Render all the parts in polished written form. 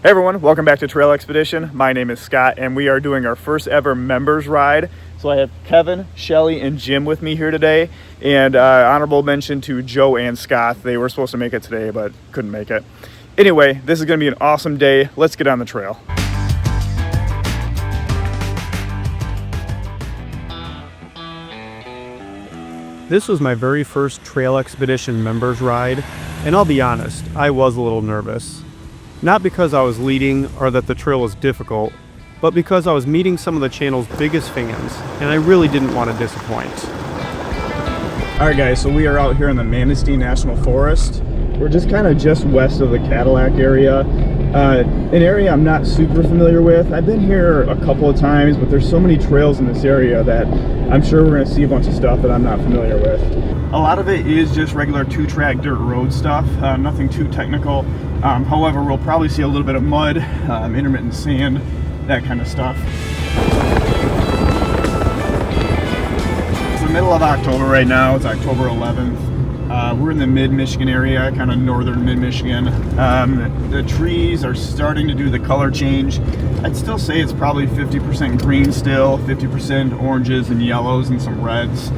Hey everyone, welcome back to Trail Expedition. My name is Scott and we are doing our first ever members ride. So I have Kevin, Shelly, and Jim with me here today. And honorable mention to Joe and Scott. They were supposed to make it today but couldn't make it. Anyway, this is going to be an awesome day. Let's get on the trail. This was my very first Trail Expedition members ride, and I'll be honest, I was a little nervous. Not because I was leading or that the trail was difficult, but because I was meeting some of the channel's biggest fans, and I really didn't want to disappoint. Alright guys, so we are out here in the Manistee National Forest. We're just kind of just west of the Cadillac area. An area I'm not super familiar with. I've been here a couple of times, but there's so many trails in this area that I'm sure we're going to see a bunch of stuff that I'm not familiar with. A lot of it is just regular two-track dirt road stuff, nothing too technical. However, we'll probably see a little bit of mud, intermittent sand, that kind of stuff. It's the middle of October right now. It's October 11th. We're in the mid-Michigan area, kind of northern mid-Michigan. The trees are starting to do the color change. I'd still say it's probably 50% green still, 50% oranges and yellows and some reds.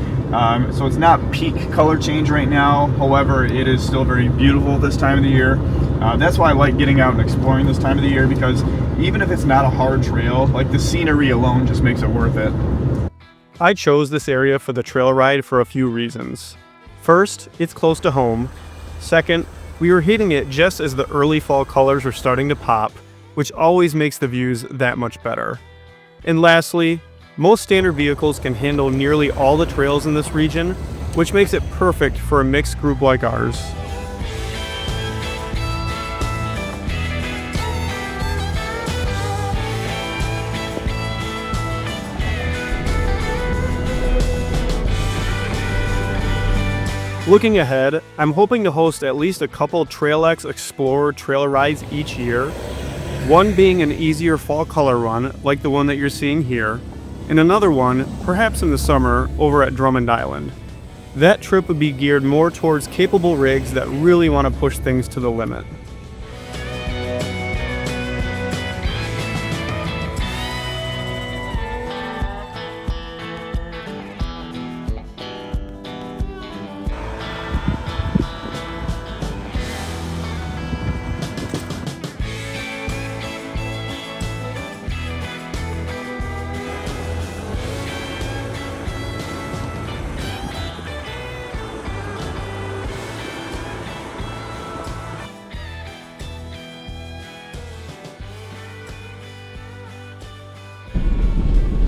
So it's not peak color change right now. However, it is still very beautiful this time of the year. That's why I like getting out and exploring this time of the year, because even if it's not a hard trail, like the scenery alone just makes it worth it. I chose this area for the trail ride for a few reasons. First, it's close to home. Second, we were hitting it just as the early fall colors were starting to pop, which always makes the views that much better. And lastly, most standard vehicles can handle nearly all the trails in this region, which makes it perfect for a mixed group like ours. Looking ahead, I'm hoping to host at least a couple TRAILX Explorer trail rides each year, one being an easier fall color run like the one that you're seeing here, and another one, perhaps in the summer, over at Drummond Island. That trip would be geared more towards capable rigs that really want to push things to the limit.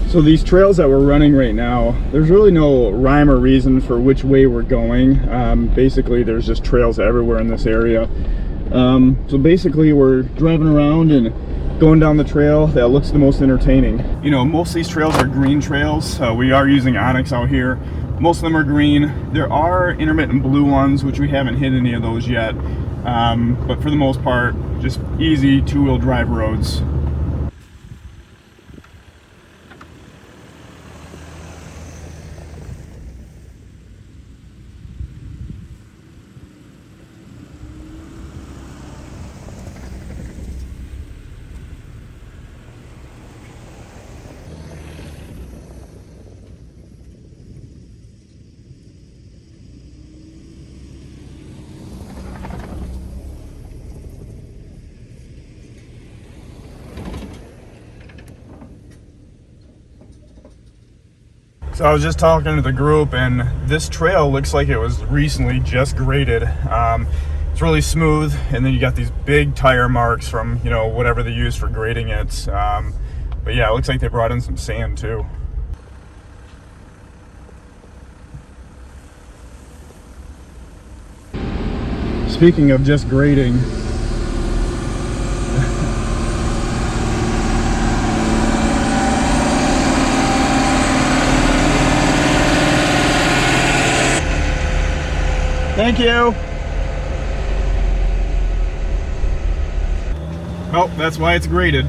So these trails that we're running right now, there's really no rhyme or reason for which way we're going. Basically, there's just trails everywhere in this area. So basically, we're driving around and going down the trail that looks the most entertaining. You know, most of these trails are green trails. We are using Onyx out here. Most of them are green. There are intermittent blue ones, which we haven't hit any of those yet. But for the most part, just easy two-wheel drive roads. So I was just talking to the group, and this trail looks like it was recently just graded. It's really smooth, and then you got these big tire marks from, you know, whatever they use for grading it. But yeah, it looks like they brought in some sand too. Speaking of just grading, thank you. Oh, that's why it's graded.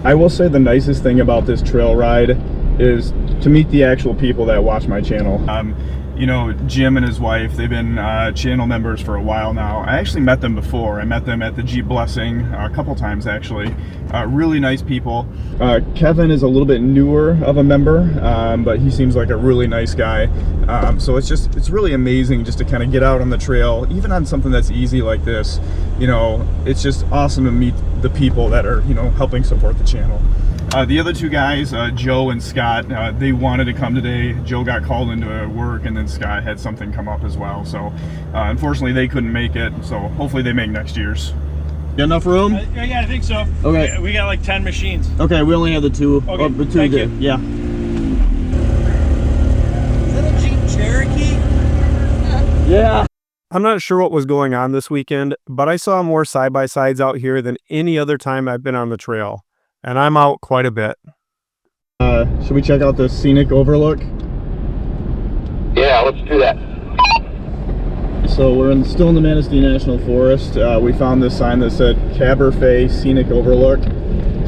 I will say the nicest thing about this trail ride is to meet the actual people that watch my channel. you know, Jim and his wife, they've been channel members for a while now. I actually met them before. I met them at the Jeep Blessing a couple times actually. Really nice people. Kevin is a little bit newer of a member, but he seems like a really nice guy. So it's really amazing just to kind of get out on the trail, even on something that's easy like this. You know, it's just awesome to meet the people that are, you know, helping support the channel. The other two guys, Joe and Scott, they wanted to come today. Joe got called into work, and then Scott had something come up as well. So unfortunately they couldn't make it, so hopefully they make next year's. Got enough room? Yeah, I think so. Okay. We got like 10 machines. Okay, we only have the two. Okay, the two thank did. you. Yeah. Is that a Jeep Cherokee? Yeah. I'm not sure what was going on this weekend, but I saw more side-by-sides out here than any other time I've been on the trail, and I'm out quite a bit. Should we check out the scenic overlook? Yeah, let's do that. So we're still in the Manistee National Forest. We found this sign that said Caberfae Scenic Overlook.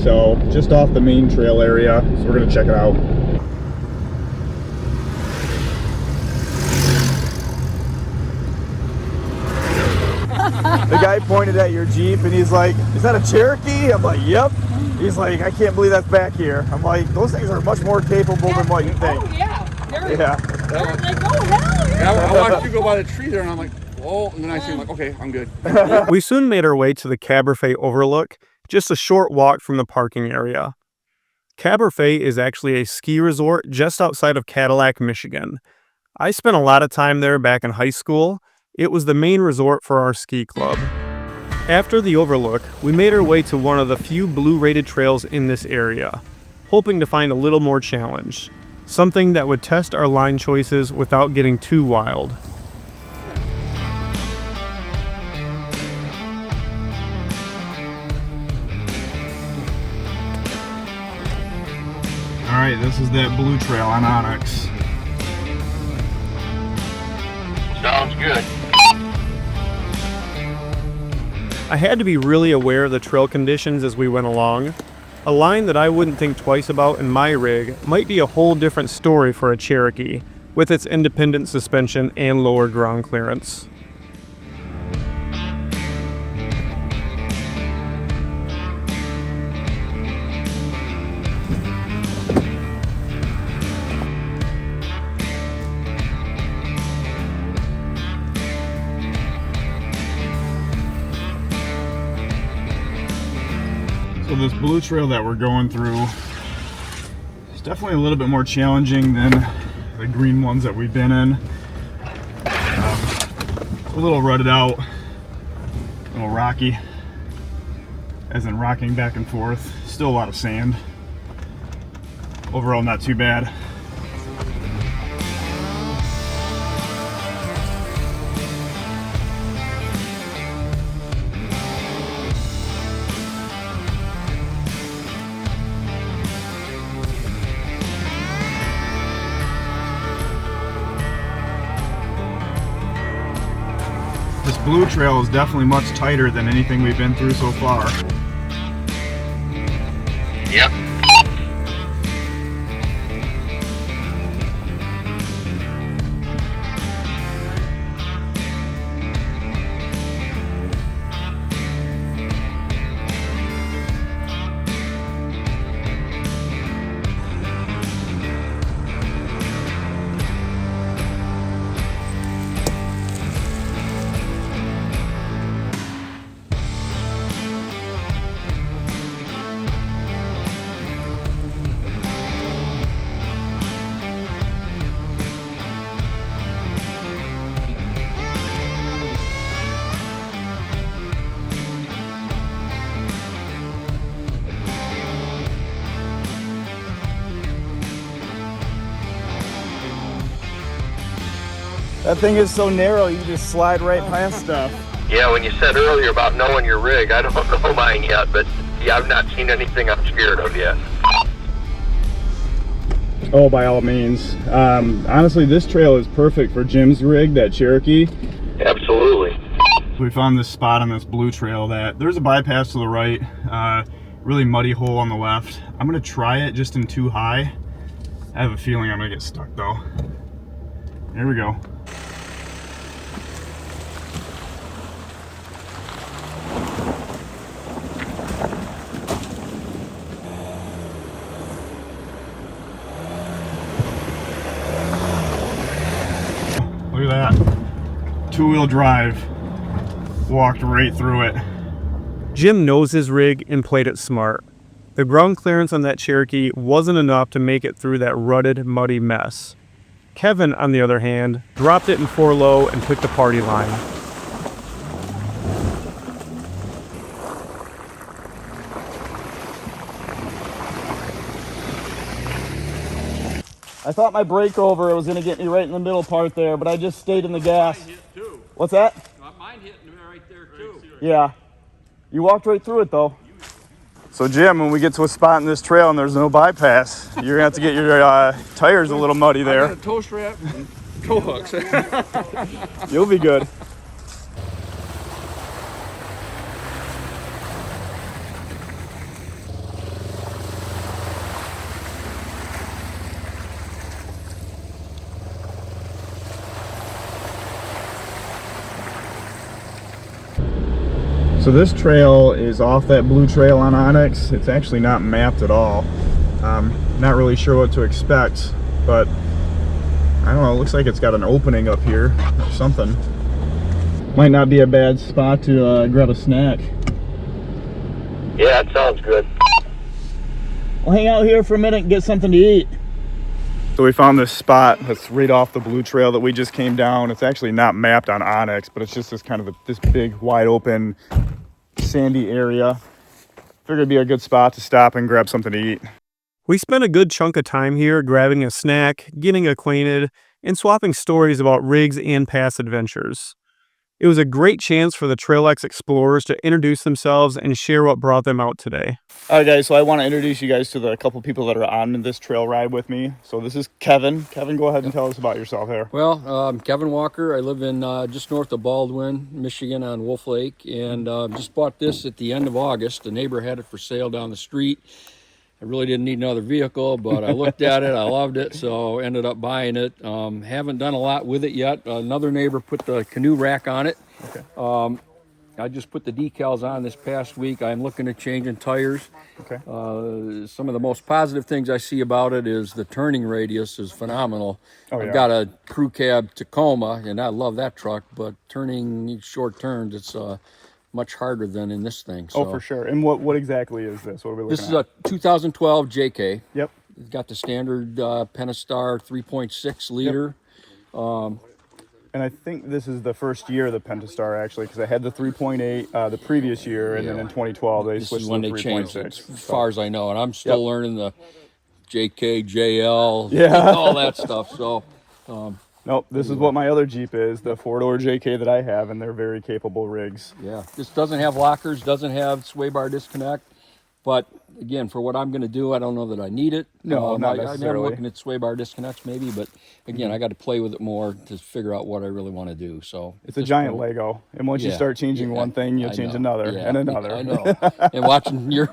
So just off the main trail area. So we're gonna check it out. The guy pointed at your Jeep and he's like, "Is that a Cherokee?" I'm like, "Yep." He's like, "I can't believe that's back here." I'm like, "Those things are much more capable than what you think." Oh yeah, they're Yeah. like, oh hell yeah. I watched you go by the tree there, and I'm like, whoa, and then I see him like, okay, I'm good. We soon made our way to the Caberfae Overlook, just a short walk from the parking area. Caberfae is actually a ski resort just outside of Cadillac, Michigan. I spent a lot of time there back in high school. It was the main resort for our ski club. After the Overlook, we made our way to one of the few blue-rated trails in this area, hoping to find a little more challenge, something that would test our line choices without getting too wild. All right, this is that blue trail on Onyx. Sounds good. I had to be really aware of the trail conditions as we went along. A line that I wouldn't think twice about in my rig might be a whole different story for a Cherokee, with its independent suspension and lower ground clearance. So this blue trail that we're going through is definitely a little bit more challenging than the green ones that we've been in. A little rutted out, a little rocky, as in rocking back and forth. Still a lot of sand. Overall, not too bad. This blue trail is definitely much tighter than anything we've been through so far. Yep. That thing is so narrow, you just slide right past stuff. Yeah, when you said earlier about knowing your rig, I don't know mine yet, but yeah, I've not seen anything I'm scared of yet. Oh, by all means. Honestly, this trail is perfect for Jim's rig, that Cherokee. Absolutely. We found this spot on this blue trail that there's a bypass to the right, really muddy hole on the left. I'm gonna try it just in too high. I have a feeling I'm gonna get stuck though. Here we go. Look at that. Two-wheel drive. Walked right through it. Jim knows his rig and played it smart. The ground clearance on that Cherokee wasn't enough to make it through that rutted, muddy mess. Kevin, on the other hand, dropped it in 4-low and took the party line. I thought my breakover was going to get me right in the middle part there, but I just stayed in the gas. Mine hit too. What's that? Mine hit right there too. Yeah. You walked right through it though. So Jim, when we get to a spot in this trail and there's no bypass, you're gonna have to get your tires a little muddy there. I got a tow strap and tow hooks. You'll be good. So this trail is off that blue trail on Onyx. It's actually not mapped at all. Not really sure what to expect, but I don't know, it looks like it's got an opening up here or something. Might not be a bad spot to grab a snack. Yeah, that sounds good. I'll hang out here for a minute and get something to eat. So we found this spot that's right off the blue trail that we just came down. It's actually not mapped on Onyx, but it's just this kind of this big, wide open, sandy area. Figured it'd be a good spot to stop and grab something to eat. We spent a good chunk of time here grabbing a snack, getting acquainted, and swapping stories about rigs and past adventures. It was a great chance for the TRAILX explorers to introduce themselves and share what brought them out today. All right, guys, so I want to introduce you guys to the couple people that are on this trail ride with me. So this is Kevin. Kevin, go ahead and tell us about yourself here. Well, I'm Kevin Walker. I live in just north of Baldwin, Michigan on Wolf Lake, and just bought this at the end of August. A neighbor had it for sale down the street. I really didn't need another vehicle, but I looked at it, I loved it, so ended up buying it. Haven't done a lot with it yet. Another neighbor put the canoe rack on it. Okay. I just put the decals on this past week. I'm looking at changing tires. Okay. Some of the most positive things I see about it is the turning radius is phenomenal. Oh, yeah. I've got a crew cab Tacoma, and I love that truck, but turning short turns, it's much harder than in this thing. So. Oh, for sure. And what exactly is this? What are we looking This at? is a 2012 JK. Yep. It's got the standard Pentastar 3.6 liter. And I think this is the first year of the Pentastar, actually, because I had the 3.8 the previous year, and then in 2012 they This switched is to when the they changed it, 3.6. as far as I know. And I'm still learning the JK, JL, Yeah. all that stuff. So, Nope, this is what my other Jeep is, the four-door JK that I have, and they're very capable rigs. yeah, this doesn't have lockers, doesn't have sway bar disconnect. But again, for what I'm going to do, I don't know that I need it. No, not I'm never necessarily. looking at sway bar disconnects maybe, but again, I got to play with it more to figure out what I really want to do. So It's a giant Lego, and once you Yeah. start changing Yeah, one thing, you'll I change know. another, Yeah, and another. I know. And watching your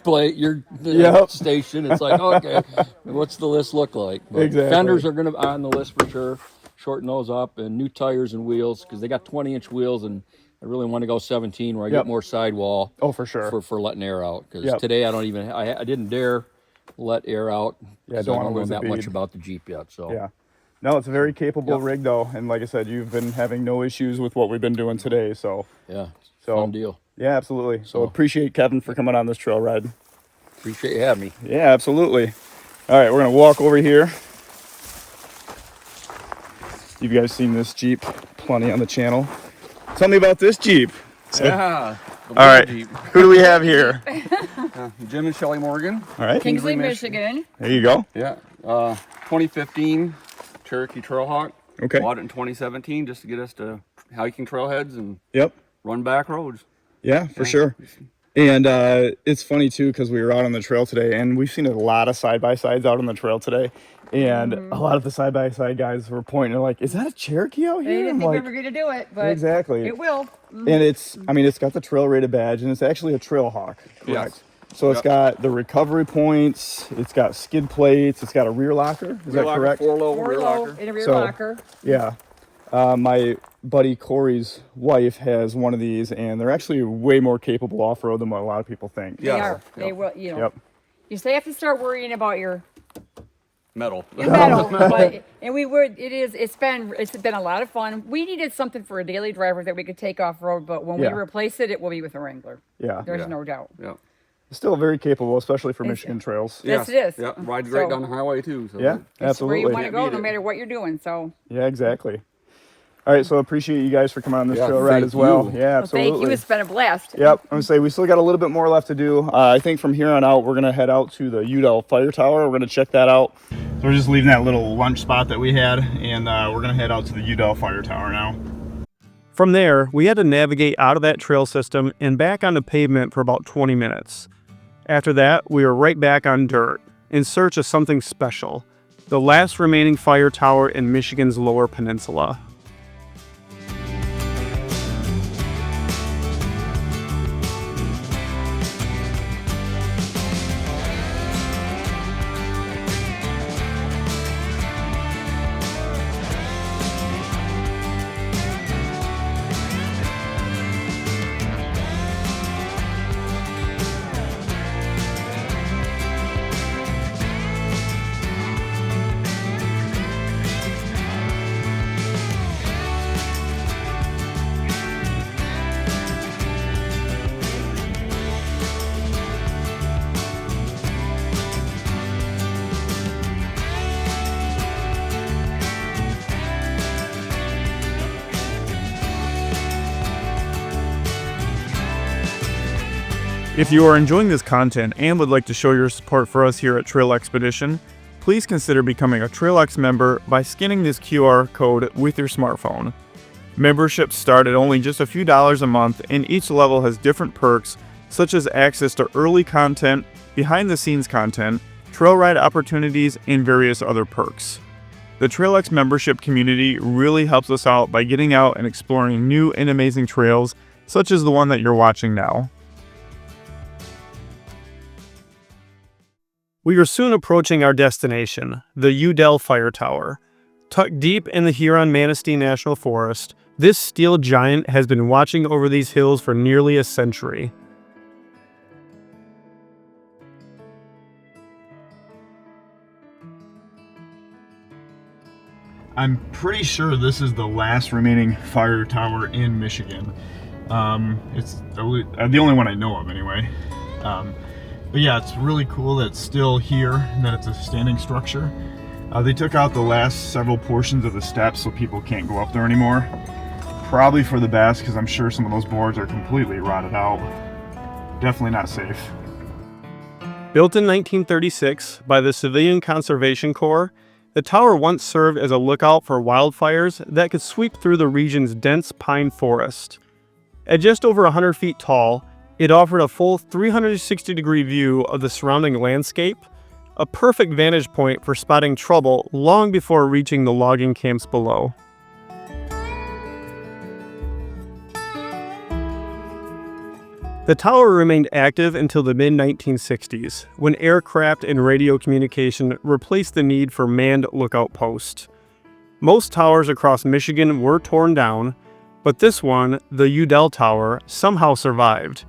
Yep. station, it's like, okay, what's the list look like? But Exactly. Fenders are going to be on the list for sure. Shorten those up, and new tires and wheels, because they got 20-inch wheels, and I really want to go 17 where I Yep. get more sidewall. Oh, for sure. For letting air out, because Yep. today I didn't dare let air out. Yeah, 'cause don't I wanna don't know lose the that much bead. about the Jeep yet. So Yeah. No, it's a very capable Yep. rig, though, and like I said, you've been having no issues with what we've been doing today, so yeah, So- fun deal. yeah, absolutely. So So- appreciate Kevin for coming on this trail ride. Appreciate you having me. Yeah, absolutely. All right, we're gonna walk over here. You guys seen this Jeep plenty on the channel. Tell me about this Jeep. Yeah. All right, who do we have here? Jim and Shelley Morgan. All right, Kingsley, Mich- Michigan. there you go. Yeah. 2015 Cherokee Trailhawk. Okay. Bought it in 2017 just to get us to hiking trailheads and Yep. run back roads. Yeah, for sure. And it's funny too, because we were out on the trail today, and we've seen a lot of side-by-sides out on the trail today, and a lot of the side-by-side guys were pointing like, is that a Cherokee out They here? didn't I'm think we like, were going to do it, but exactly. it will. And it's got the trail rated badge, and it's actually a trail hawk, correct? Yes. So it's got the recovery points, it's got skid plates, it's got a rear locker, is that correct? 4-low Four rear low locker. in a rear So- locker. Yeah. My buddy Corey's wife has one of these, and they're actually way more capable off-road than what a lot of people think. They are. They will, you know. Yep. You still have to start worrying about your Metal. metal. But, and we would, it's been a lot of fun. We needed something for a daily driver that we could take off-road, but when we Yeah. replace it, it will be with a Wrangler. Yeah. There's no doubt. Yeah. Still very capable, especially for Michigan trails. Yes, it is. Yeah, rides right So- down the highway too. So Yeah, It's where absolutely. you want to go, Beat no it. matter what you're doing. So, Yeah, exactly. All right, so appreciate you guys for coming on this Yeah, trail ride thank as well. you. Yeah, well, absolutely. thank you. It's been a blast. Yep, I'm gonna say we still got a little bit more left to do. I think from here on out, we're gonna head out to the Udell Fire Tower. We're gonna check that out. So we're just leaving that little lunch spot that we had, and we're gonna head out to the Udell Fire Tower now. From there, we had to navigate out of that trail system and back onto pavement for about 20 minutes. After that, we were right back on dirt, in search of something special, the last remaining fire tower in Michigan's Lower Peninsula. If you are enjoying this content and would like to show your support for us here at Trail Expedition, please consider becoming a TRAILX member by scanning this QR code with your smartphone. Memberships start at only just a few dollars a month, and each level has different perks such as access to early content, behind-the-scenes content, trail ride opportunities, and various other perks. The TRAILX membership community really helps us out by getting out and exploring new and amazing trails such as the one that you're watching now. We are soon approaching our destination, the Udell Fire Tower. Tucked deep in the Huron-Manistee National Forest, this steel giant has been watching over these hills for nearly a century. I'm pretty sure this is the last remaining fire tower in Michigan. It's the only one I know of anyway. But yeah, it's really cool that it's still here and that it's a standing structure. They took out the last several portions of the steps so people can't go up there anymore. Probably for the best, because I'm sure some of those boards are completely rotted out. Definitely not safe. Built in 1936 by the Civilian Conservation Corps, the tower once served as a lookout for wildfires that could sweep through the region's dense pine forest. At just over 100 feet tall, it offered a full 360-degree view of the surrounding landscape, a perfect vantage point for spotting trouble long before reaching the logging camps below. The tower remained active until the mid-1960s, when aircraft and radio communication replaced the need for manned lookout posts. Most towers across Michigan were torn down, but this one, the Udell Tower, somehow survived.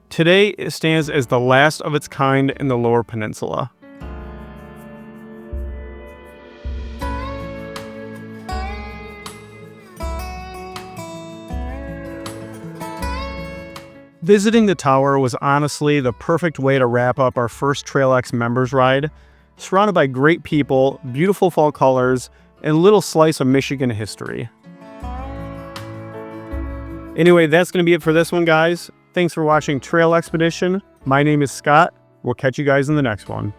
Today, it stands as the last of its kind in the Lower Peninsula. Visiting the tower was honestly the perfect way to wrap up our first TRAILX members ride, surrounded by great people, beautiful fall colors, and a little slice of Michigan history. Anyway, that's going to be it for this one, guys. Thanks for watching Trail Expedition. My name is Scott. We'll catch you guys in the next one.